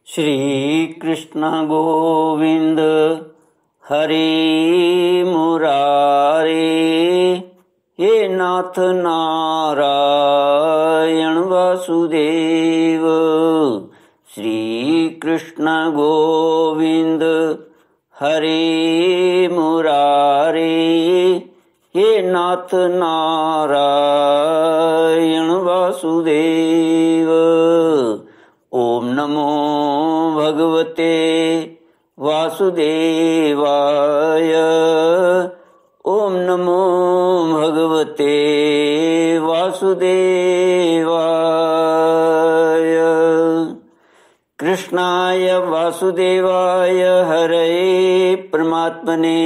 श्री कृष्ण गोविंद हरि मुरारे, हे नाथ नारायण वासुदेव। श्री कृष्ण गोविंद हरि मुरारे, हे नाथ नारायण वासुदेव। ओम नमो भगवते वासुदेवाय। ओम नमो भगवते वासुदेवाय। कृष्णाय वासुदेवाय हरये परमात्मने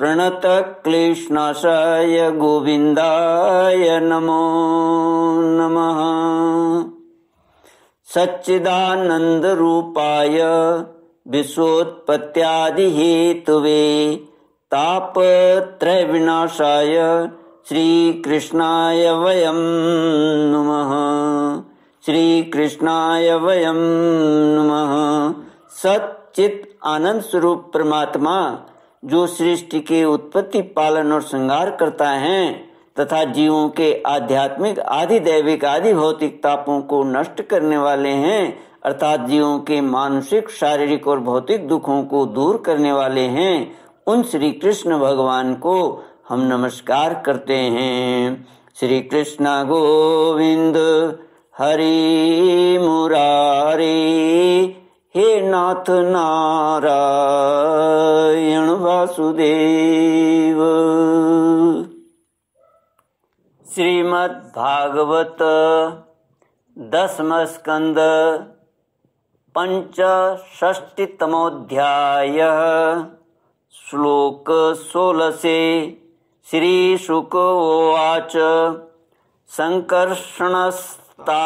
प्रणत क्लेशनाशाय गोविंदाय नमो नमः। सच्चिदानंद रूपाय विश्वोत्पत्त्यादि हेतुवे तापत्रय विनाशाय श्री कृष्णाय वयं नमः। श्री कृष्णाय वयं नमः। सच्चित आनंद स्वरूप परमात्मा जो सृष्टि के उत्पत्ति पालन और श्रृंगार करता है तथा जीवों के आध्यात्मिक आदि दैविक आदि भौतिक तापों को नष्ट करने वाले हैं, अर्थात जीवों के मानसिक शारीरिक और भौतिक दुखों को दूर करने वाले हैं, उन श्री कृष्ण भगवान को हम नमस्कार करते हैं। श्री कृष्ण गोविंद हरि मुरारे, हे नाथ नारायण वासुदेव। श्रीमद् भागवत दसम स्कंद पंचषष्टितमोऽध्याय श्लोक 16 से। श्री शुक उवाच संकर्षणस्ता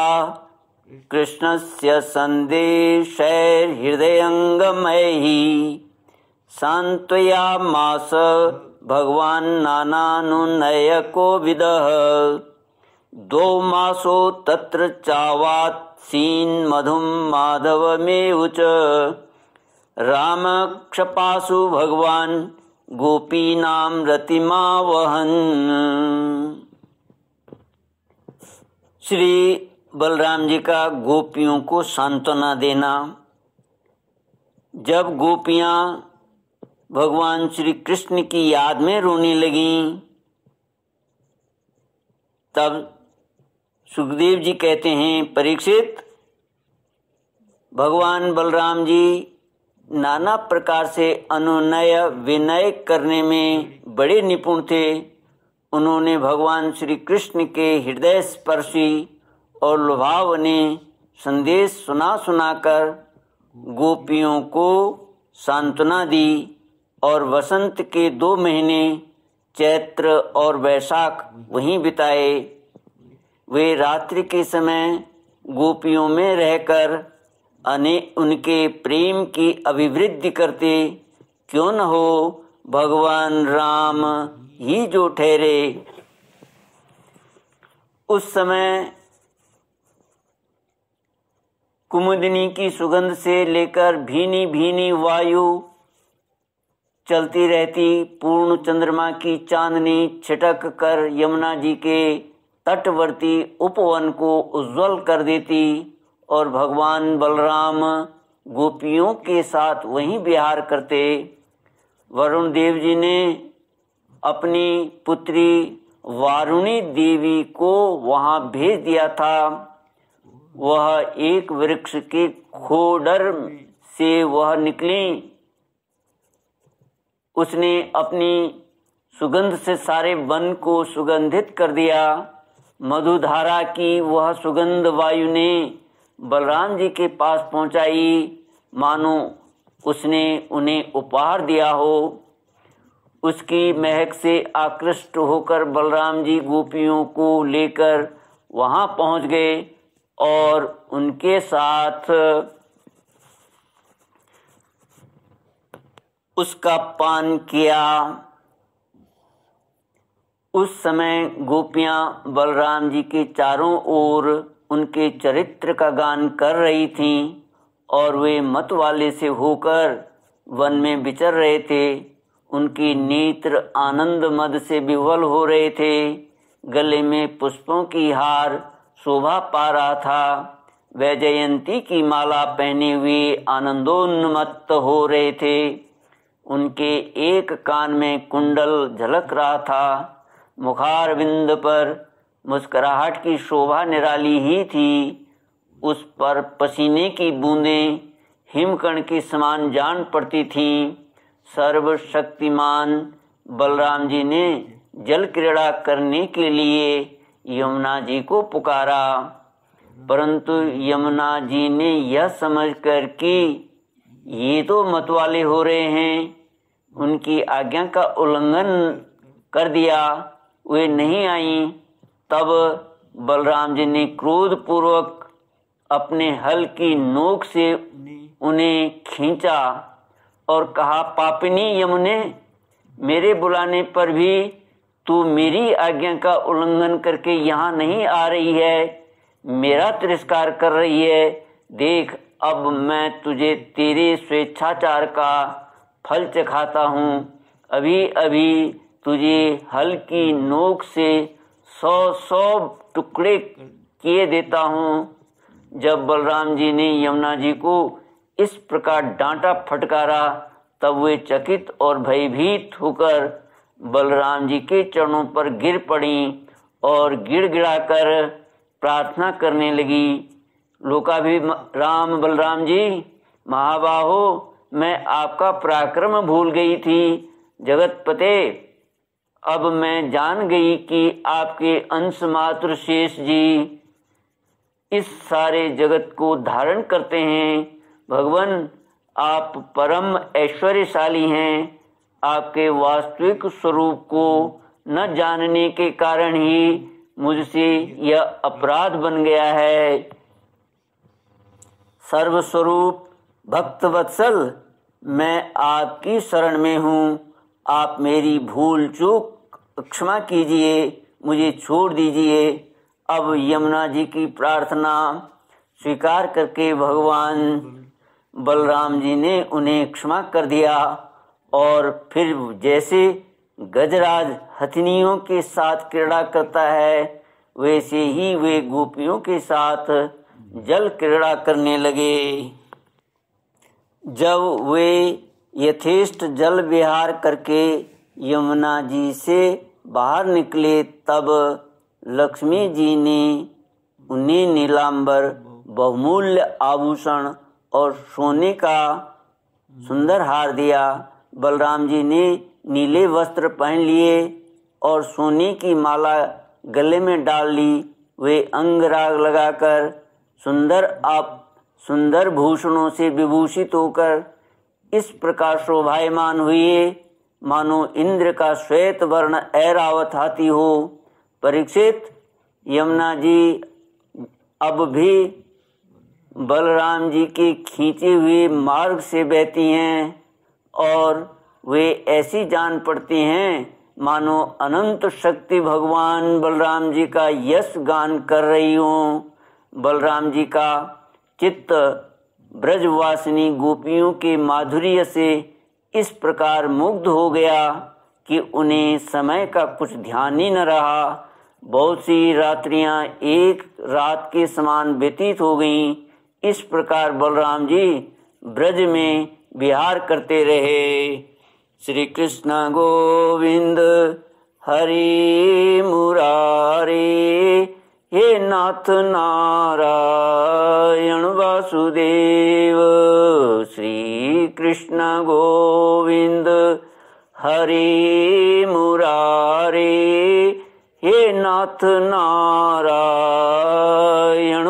कृष्णस्य संदेशैर्हृदयंगमैः सान्त्वयामास भगवान् नानानुनयकोविदः। 2 मासो तत्र चावात्सीन् मधुं माधवमेव च रामक्षपासु भगवान् गोपीनां रतिमावहन्। श्री बलराम जी का गोपियों को सांत्वना देना। जब गोपियां भगवान श्री कृष्ण की याद में रोने लगीं, तब सुखदेव जी कहते हैं, परीक्षित, भगवान बलराम जी नाना प्रकार से अनुनय विनय करने में बड़े निपुण थे। उन्होंने भगवान श्री कृष्ण के हृदय स्पर्शी और लुभावने संदेश सुनाकर गोपियों को सांत्वना दी और वसंत के 2 महीने चैत्र और वैशाख वहीं बिताए। वे रात्रि के समय गोपियों में रहकर उनके प्रेम की अभिवृद्धि करते। क्यों न हो, भगवान राम ही जो ठहरे। उस समय कुमुदिनी की सुगंध से लेकर भीनी भीनी वायु चलती रहती। पूर्ण चंद्रमा की चांदनी छिटक कर यमुना जी के तटवर्ती उपवन को उज्जवल कर देती और भगवान बलराम गोपियों के साथ वहीं विहार करते। वरुण देव जी ने अपनी पुत्री वारुणी देवी को वहां भेज दिया था। वह एक वृक्ष के खोडर से वह निकली। उसने अपनी सुगंध से सारे वन को सुगंधित कर दिया। मधुधारा की वह सुगंध वायु ने बलराम जी के पास पहुंचाई, मानो उसने उन्हें उपहार दिया हो। उसकी महक से आकृष्ट होकर बलराम जी गोपियों को लेकर वहां पहुंच गए और उनके साथ उसका पान किया। उस समय गोपियां बलराम जी के चारों ओर उनके चरित्र का गान कर रही थीं और वे मत वाले से होकर वन में विचर रहे थे। उनके नेत्र आनंद मद से विह्वल हो रहे थे। गले में पुष्पों की हार शोभा पा रहा था। वैजयंती की माला पहने हुए आनंदोन्मत्त हो रहे थे। उनके एक कान में कुंडल झलक रहा था। मुखारविंद पर मुस्कुराहट की शोभा निराली ही थी। उस पर पसीने की बूंदें हिमकण के समान जान पड़ती थीं। सर्वशक्तिमान बलराम जी ने जल क्रीड़ा करने के लिए यमुना जी को पुकारा, परंतु यमुना जी ने यह समझकर कि ये तो मतवाले हो रहे हैं, उनकी आज्ञा का उल्लंघन कर दिया, वे नहीं आई। तब बलराम जी ने क्रोध पूर्वक अपने हल की नोक से उन्हें खींचा और कहा, पापिनी यमुने, मेरे बुलाने पर भी तू मेरी आज्ञा का उल्लंघन करके यहाँ नहीं आ रही है, मेरा तिरस्कार कर रही है। देख, अब मैं तुझे तेरे स्वेच्छाचार का फल चखाता हूँ। अभी अभी तुझे हल की नोक से 100 टुकड़े किए देता हूँ। जब बलराम जी ने यमुना जी को इस प्रकार डांटा फटकारा, तब वे चकित और भयभीत होकर बलराम जी के चरणों पर गिर पड़ी और गिड़गिड़ाकर प्रार्थना करने लगी। लोकाभिराम बलराम जी, महाबाहो, मैं आपका पराक्रम भूल गई थी। जगतपते, अब मैं जान गई कि आपके अंश मात्र शेष जी इस सारे जगत को धारण करते हैं। भगवान, आप परम ऐश्वर्यशाली हैं। आपके वास्तविक स्वरूप को न जानने के कारण ही मुझसे यह अपराध बन गया है। सर्वस्वरूप भक्तवत्सल, मैं आपकी शरण में हूँ। आप मेरी भूल चूक क्षमा कीजिए, मुझे छोड़ दीजिए। अब यमुना जी की प्रार्थना स्वीकार करके भगवान बलराम जी ने उन्हें क्षमा कर दिया और फिर जैसे गजराज हथिनियों के साथ क्रीड़ा करता है, वैसे ही वे गोपियों के साथ जल क्रीड़ा करने लगे। जब वे यथेष्ट जल विहार करके यमुना जी से बाहर निकले, तब लक्ष्मी जी ने उन्हें नीलांबर, बहुमूल्य आभूषण और सोने का सुंदर हार दिया। बलराम जी ने नीले वस्त्र पहन लिए और सोने की माला गले में डाल ली। वे अंगराग लगाकर सुंदर भूषणों से विभूषित होकर इस प्रकार शोभायमान हुए, मानो इंद्र का श्वेत वर्ण ऐरावत हाथी हो। परीक्षित, यमुना जी अब भी बलराम जी के खींचे हुए मार्ग से बहती हैं और वे ऐसी जान पड़ती हैं मानो अनंत शक्ति भगवान बलराम जी का यश गान कर रही हों। बलराम जी का चित्त ब्रजवासिनी गोपियों के माधुर्य से इस प्रकार मुग्ध हो गया कि उन्हें समय का कुछ ध्यान ही न रहा। बहुत सी रात्रियां एक रात के समान व्यतीत हो गईं। इस प्रकार बलराम जी ब्रज में विहार करते रहे। श्री कृष्ण गोविंद हरि मुरारे, हे नाथ नारायण वासुदेव। श्री कृष्ण गोविंद हरि मुरारे, हे नाथ नारायण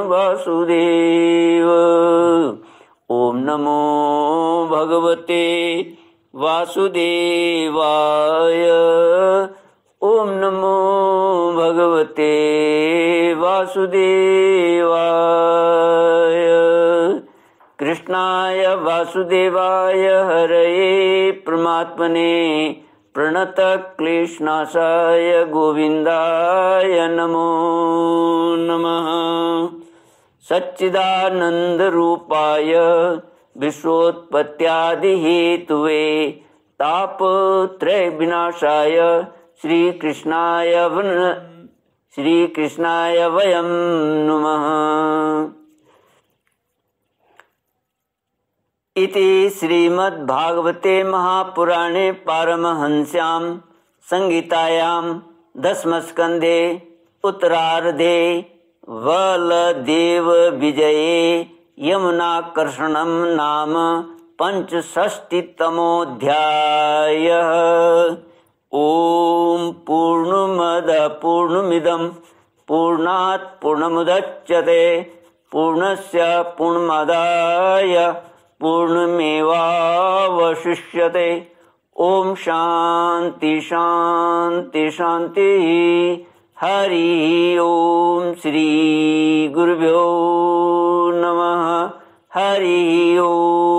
वासुदेव। ओम नमो भगवते वासुदेवाय। ओम नमो भगवते वासुदेवाय। कृष्णाय वासुदेवाय हरये परमात्मने प्रणत क्लेशनाशाय गोविंदाय नमो नमः। सच्चिदानन्दरूपाय विश्वोत्पत्त्यादिहेतुवे तापत्रयविनाशाय श्रीकृष्णाय वयं नुमः। इति श्रीमद्भागवते महापुराणे पारमहंस्यां संहितायां दशमस्कन्धे उत्तरार्धे बलदेव विजये यमुनाकर्षणं नाम पंचषष्टितमोऽध्यायः। ॐ पूर्णमदः पूर्णमिदं पूर्णात् पूर्णमुदच्यते पूर्णस्य पूर्णमादाय पूर्णमेवावशिष्यते। ॐ शान्ति शान्ति शान्तिः। हरि ओम श्री गुरुभ्यो नमः। हरि ओम।